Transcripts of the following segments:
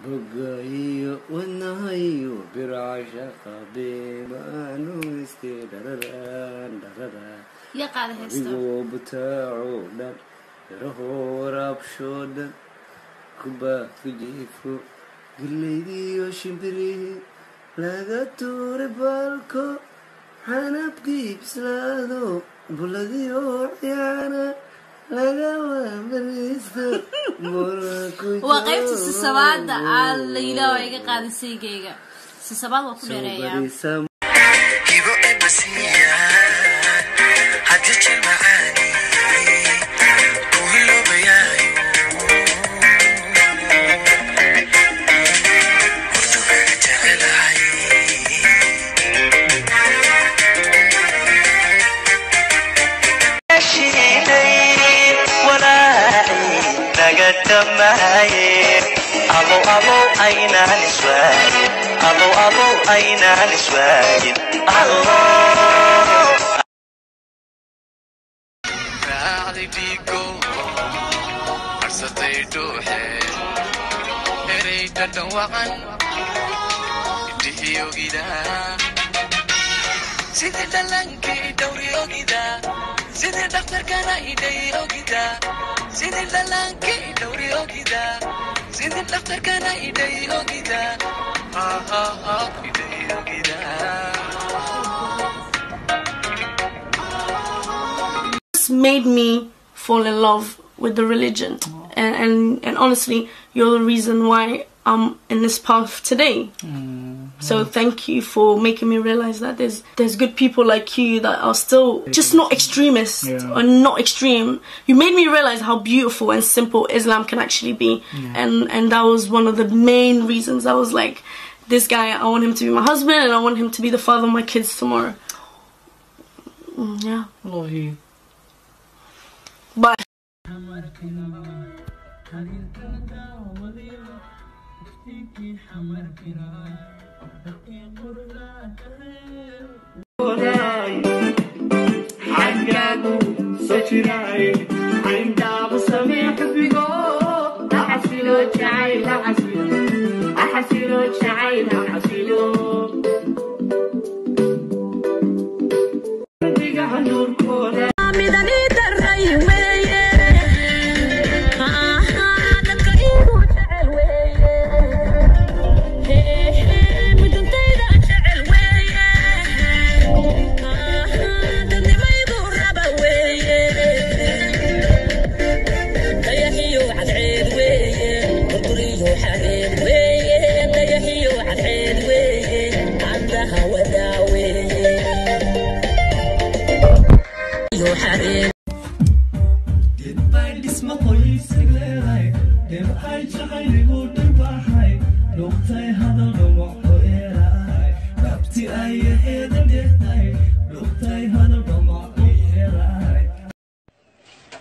بقايو والنهيو برعشق بيبانو استدرران درران يا قاعدة هستو بيقو بتاعو دان يرهو راب شودن كوبا في جيفو قليديو شمبري laga tuure balko xanabkii bislaado buladiyo ciyaana laga waamaristo وقيبت السباد على يلا ويجي قاعد سيجيجا السباد وكل ريا كيبو إبسيا هديك المعاني كوهلو بيايو أبو أين نسواين أبو أين نسواين الله راعي بيكو أرسطي دوحي إريد الدوغن إديه يوغيدا سيدي دلنكي دوري يوغيدا سيدي دكتور كان إيدي يوغيدا سيدي دلنكي دوري يوغيدا سيدي الدكتور كان إيدي يوغيدا إيدي يوغيدا This made me fall in love with the religion, and honestly, you're the reason why I'm in this path today. So thank you for making me realize that there's good people like you that are still just not extremists or not extreme. You made me realize how beautiful and simple Islam can actually be, and that was one of the main reasons. I was like, this guy, I want him to be my husband, and I want him to be the father of my kids tomorrow. Yeah. Love you. Bye.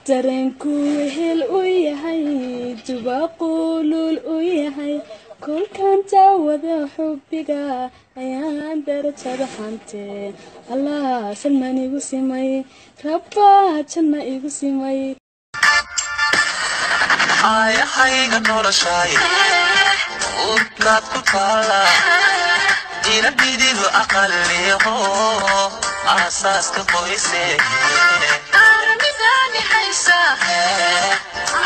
dareenku wehel u yahay dubaaqulul u yahay kolkaan taawada xubbiga ayaan darajada xante allah salman igu simay rabba janna igu simay ayahayga noloshay udnaad ku taala ina bididu aqaliho asaaska qoyse armidani haysa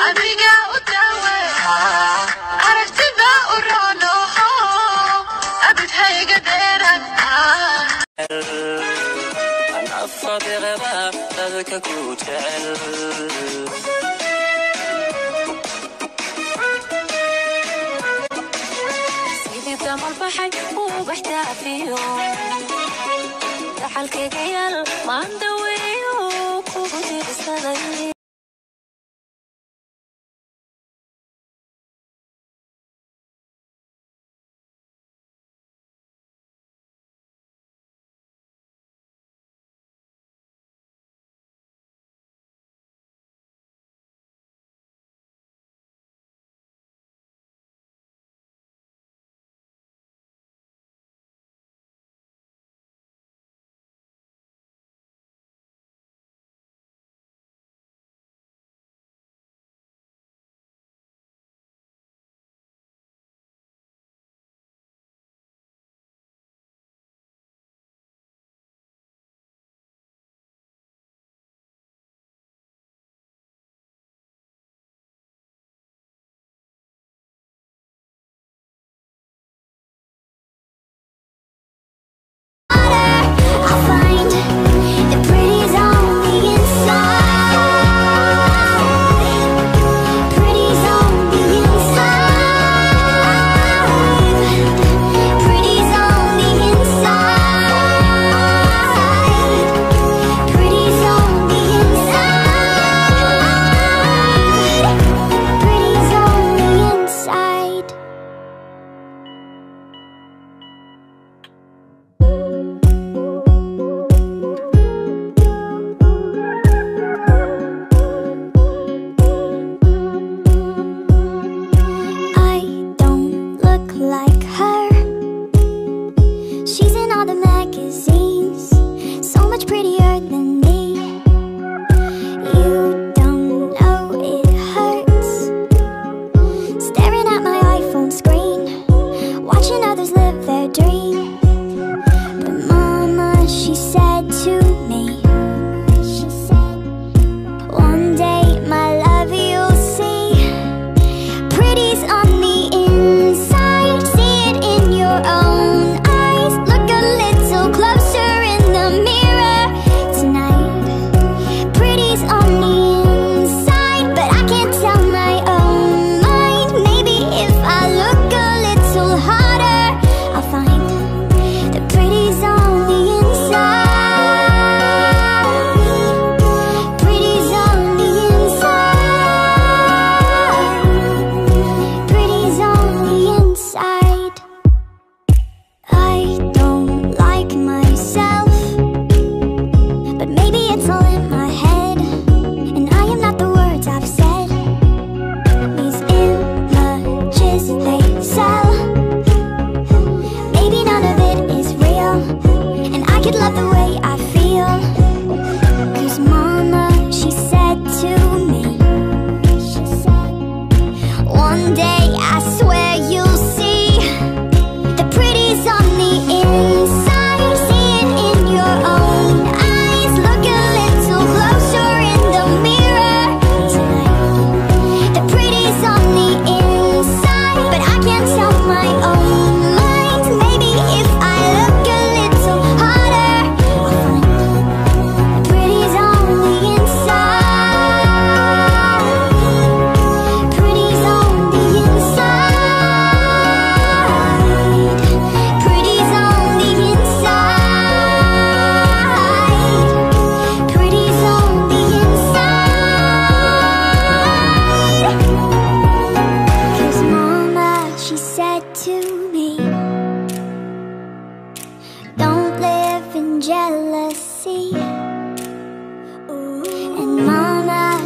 adiga u dawe aragtida u rono abid hayga dheeran ana fadiga dadka ku jecel البحر وبحتافيه دحل كيال ما ندويه وكوبتي بسنة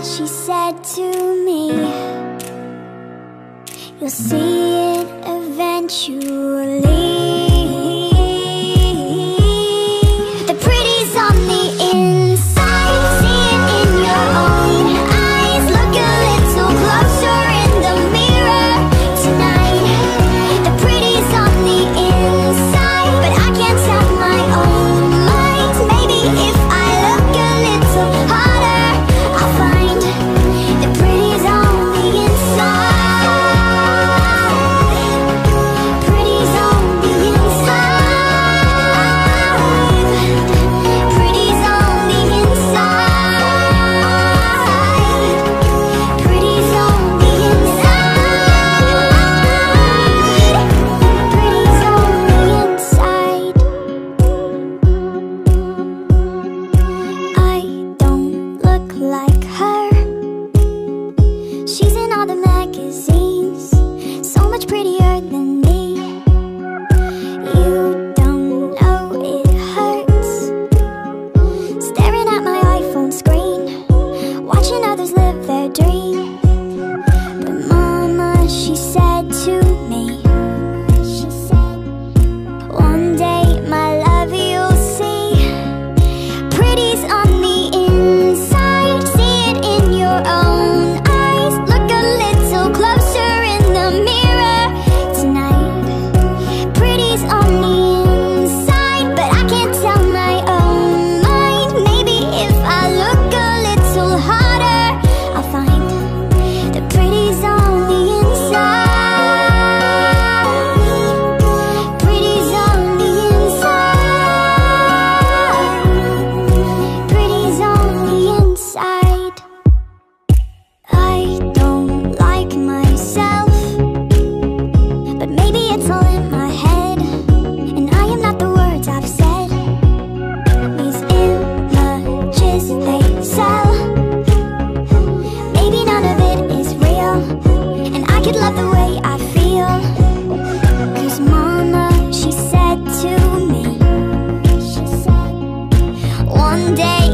she said to me, you'll see it eventually. The pretty's on the inside, see it in your own eyes. Look a little closer in the mirror tonight. The pretty's on the inside, but I can't tell my own mind. Maybe if I look a little harder, I'll find the pretty's on the inside. Pretty's on the inside. Pretty's on the inside. Pretty's on the inside. I don't look like her. She's in all the magazines, so much prettier than me. You don't know it hurts, staring at my iPhone screen, watching others live their dream. But Mama, she said to me, one day, my love, you'll see. Pretty's on the inside, see it in your own eyes. Look a little closer in the mirror tonight. Pretty's on the inside, but I can't tell my own mind. Maybe if I look a little harder, I'll find the pretty's on the inside. Pretty's on the inside. Pretty's on the inside. I don't like myself, but maybe it's all in my head, and I am not the words I've said. These images they sell, maybe none of it is real, and I could love the way I feel. 'Cause Mama, she said to me, one day